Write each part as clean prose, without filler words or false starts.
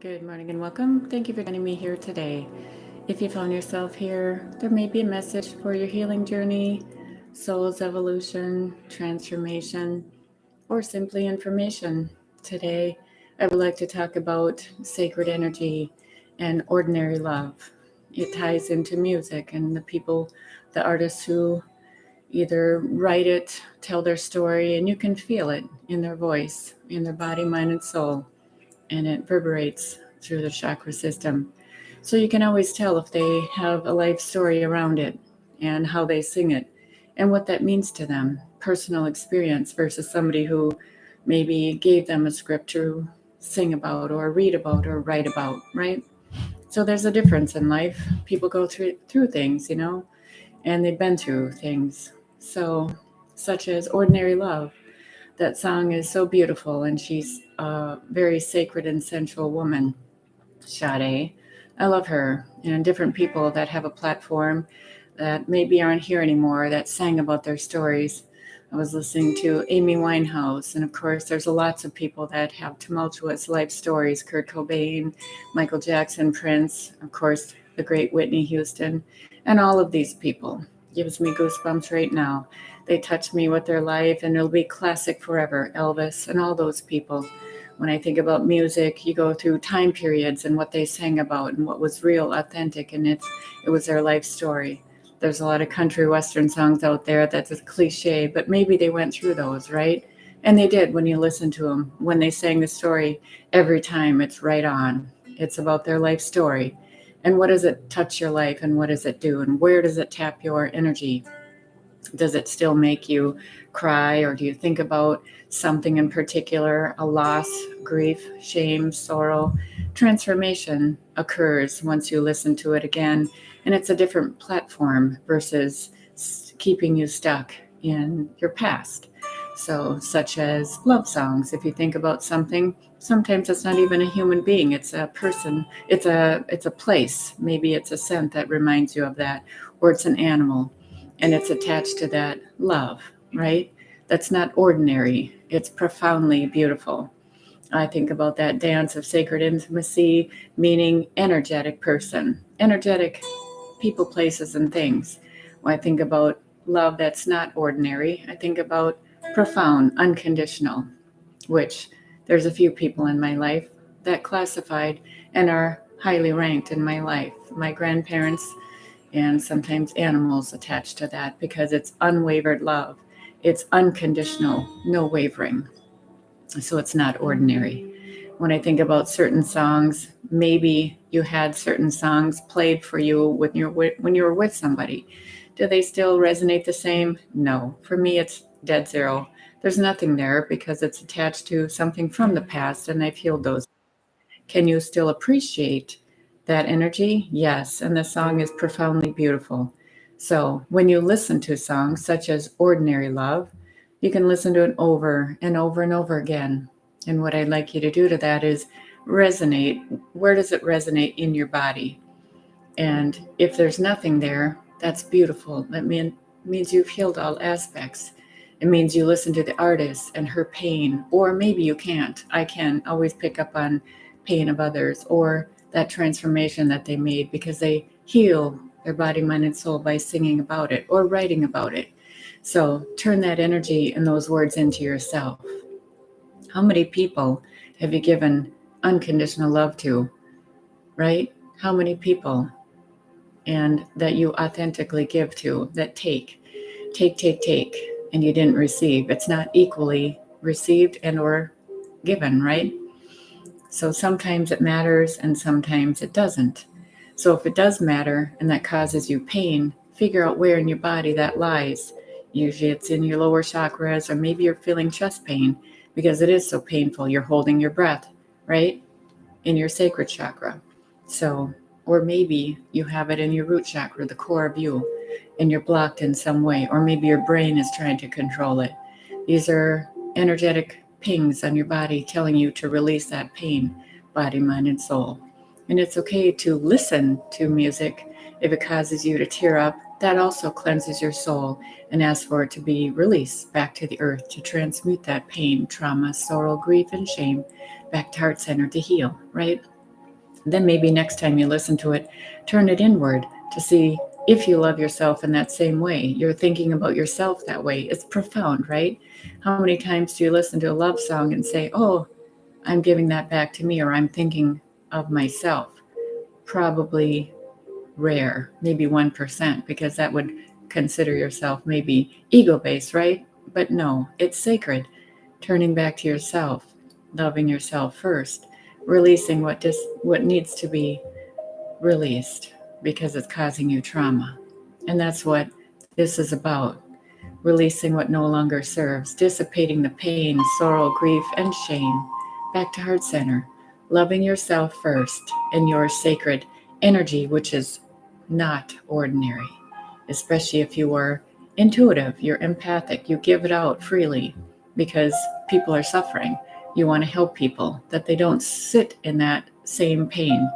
Good morning and welcome. Thank you for joining me here today. If you found yourself here, there may be a message for your healing journey, soul's evolution, transformation, or simply information. Today, I would like to talk about sacred energy and ordinary love. It ties into music and the people, the artists who either write it, tell their story, and you can feel it in their voice, in their body, mind, and soul, and it reverberates through the chakra system. So you can always tell if they have a life story around it and how they sing it and what that means to them, personal experience versus somebody who maybe gave them a script to sing about or read about or write about, right? So there's a difference in life. People go through things, and they've been through things. So such as ordinary love. That song is so beautiful, and she's a very sacred and sensual woman, Sade. I love her, and different people that have a platform that maybe aren't here anymore that sang about their stories. I was listening to Amy Winehouse, and of course, there's lots of people that have tumultuous life stories: Kurt Cobain, Michael Jackson, Prince, of course, the great Whitney Houston, and all of these people. Gives me goosebumps right now. They touch me with their life, and it'll be classic forever. Elvis and all those people. When I think about music, you go through time periods and what they sang about and what was real, authentic, and it was their life story. There's a lot of country western songs out there that's a cliche, but maybe they went through those, right? And they did when you listen to them. When they sang the story, every time it's right on. It's about their life story. And what does it touch your life and what does it do? And where does it tap your energy? Does it still make you cry, or do you think about something in particular, a loss, grief, shame, sorrow? Transformation occurs once you listen to it again, and it's a different platform versus keeping you stuck in your past. So, such as love songs, if you think about something, sometimes it's not even a human being, it's a person, it's a place, maybe it's a scent that reminds you of that, or it's an animal and it's attached to that love, right? That's not ordinary, it's profoundly beautiful. I think about that dance of sacred intimacy, meaning energetic person, energetic people, places, and things. When I think about love that's not ordinary, I think about profound, unconditional, which there's a few people in my life that classified and are highly ranked in my life. My grandparents, and sometimes animals attached to that, because it's unwavered love. It's unconditional, no wavering. So it's not ordinary. When I think about certain songs, maybe you had certain songs played for you when you were with somebody. Do they still resonate the same? No. For me, it's dead zero. There's nothing there because it's attached to something from the past, and I've healed those. Can you still appreciate that energy? Yes, and the song is profoundly beautiful. So, when you listen to songs such as Ordinary Love, you can listen to it over and over and over again. And what I'd like you to do to that is resonate. Where does it resonate in your body? And if there's nothing there, that's beautiful. That means you've healed all aspects. It means you listen to the artist and her pain, or maybe you can't. I can always pick up on pain of others or that transformation that they made because they heal their body, mind, and soul by singing about it or writing about it. So turn that energy and those words into yourself. How many people have you given unconditional love to, right? How many people? And that you authentically give to, that take, and you didn't receive. It's not equally received and or given, right? So sometimes it matters and sometimes it doesn't. So if it does matter and that causes you pain, figure out where in your body that lies. Usually it's in your lower chakras, or maybe you're feeling chest pain because it is so painful. You're holding your breath, right? In your sacred chakra. So, or maybe you have it in your root chakra, the core of you, and you're blocked in some way, or maybe your brain is trying to control it. These are energetic pings on your body telling you to release that pain, body, mind, and soul. And it's okay to listen to music if it causes you to tear up. That also cleanses your soul and asks for it to be released back to the earth to transmute that pain, trauma, sorrow, grief, and shame back to heart center to heal, right? Then maybe next time you listen to it, turn it inward to see if you love yourself in that same way. You're thinking about yourself that way. It's profound, right? How many times do you listen to a love song and say, oh, I'm giving that back to me, or I'm thinking of myself? Probably rare, maybe 1%, because that would consider yourself maybe ego based, right? But no, it's sacred. Turning back to yourself, loving yourself first, releasing what needs to be released because it's causing you trauma. And that's what this is about. Releasing what no longer serves, dissipating the pain, sorrow, grief, and shame. Back to heart center. Loving yourself first and your sacred energy, which is not ordinary, especially if you are intuitive, you're empathic, you give it out freely because people are suffering. You want to help people that they don't sit in that same pain.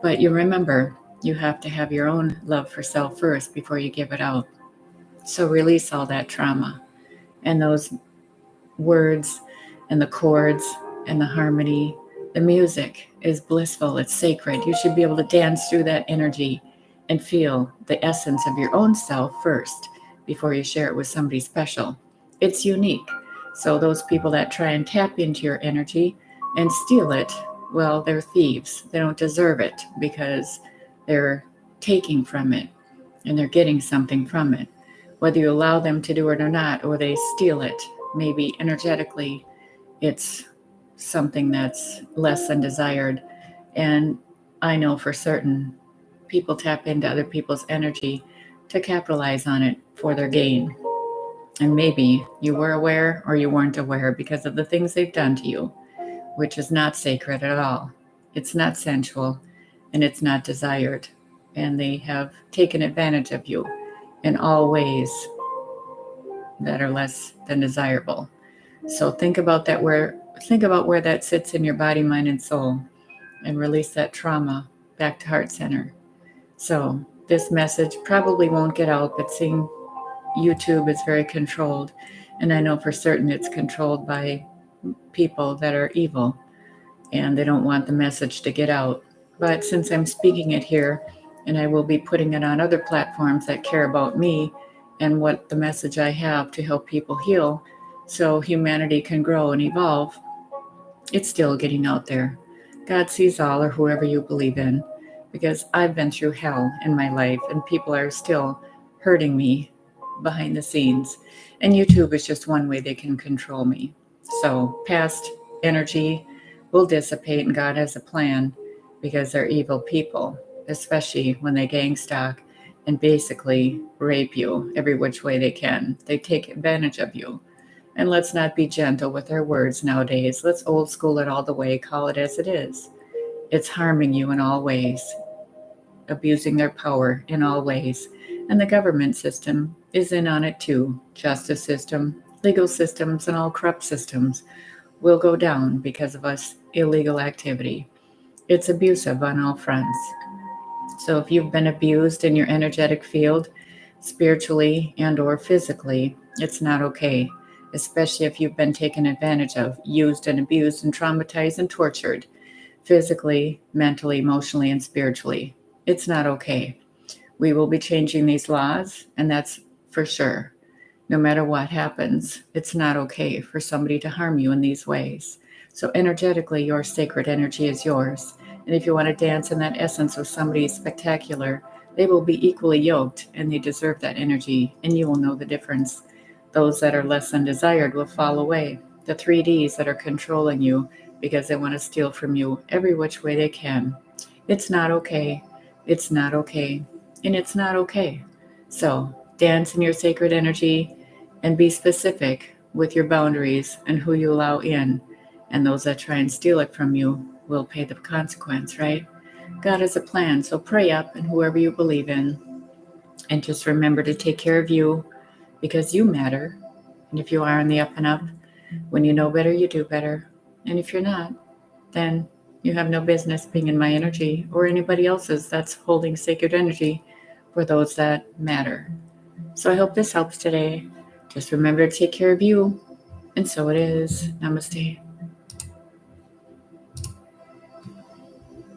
But you remember, you have to have your own love for self first before you give it out. So release all that trauma and those words and the chords and the harmony. The music is blissful, it's sacred. You should be able to dance through that energy and feel the essence of your own self first before you share it with somebody special. It's unique. So those people that try and tap into your energy and steal it, well, they're thieves. They don't deserve it because they're taking from it and they're getting something from it. Whether you allow them to do it or not, or they steal it, maybe energetically, it's something that's less than desired. And I know for certain people tap into other people's energy to capitalize on it for their gain. And maybe you were aware or you weren't aware because of the things they've done to you, which is not sacred at all. It's not sensual and it's not desired. And they have taken advantage of you in all ways that are less than desirable. So think about where that sits in your body, mind, and soul, and release that trauma back to heart center. So this message probably won't get out, but seeing YouTube is very controlled, and I know for certain it's controlled by people that are evil, and they don't want the message to get out. But since I'm speaking it here, and I will be putting it on other platforms that care about me and what the message I have to help people heal so humanity can grow and evolve, it's still getting out there. God sees all, or whoever you believe in, because I've been through hell in my life and people are still hurting me behind the scenes. And YouTube is just one way they can control me. So past energy will dissipate and God has a plan because they're evil people, especially when they gang stalk and basically rape you every which way they can. They take advantage of you. And let's not be gentle with our words nowadays. Let's old school it all the way, call it as it is. It's harming you in all ways, abusing their power in all ways. And the government system is in on it too. Justice system, legal systems, and all corrupt systems will go down because of us illegal activity. It's abusive on all fronts. So if you've been abused in your energetic field, spiritually and or physically, it's not okay, especially if you've been taken advantage of, used and abused and traumatized and tortured, physically, mentally, emotionally, and spiritually. It's not okay. We will be changing these laws, and that's for sure. No matter what happens, it's not okay for somebody to harm you in these ways. So energetically, your sacred energy is yours. And if you want to dance in that essence with somebody spectacular, they will be equally yoked and they deserve that energy, and you will know the difference. Those that are less than desired will fall away. The 3Ds that are controlling you because they want to steal from you every which way they can. It's not okay. It's not okay. And it's not okay. So dance in your sacred energy and be specific with your boundaries and who you allow in. And those that try and steal it from you will pay the consequence, right? God has a plan, so pray up and whoever you believe in. And just remember to take care of you because you matter. And if you are on the up and up, when you know better, you do better. And if you're not, then you have no business being in my energy or anybody else's that's holding sacred energy for those that matter. So I hope this helps today. Just remember to take care of you. And so it is. Namaste.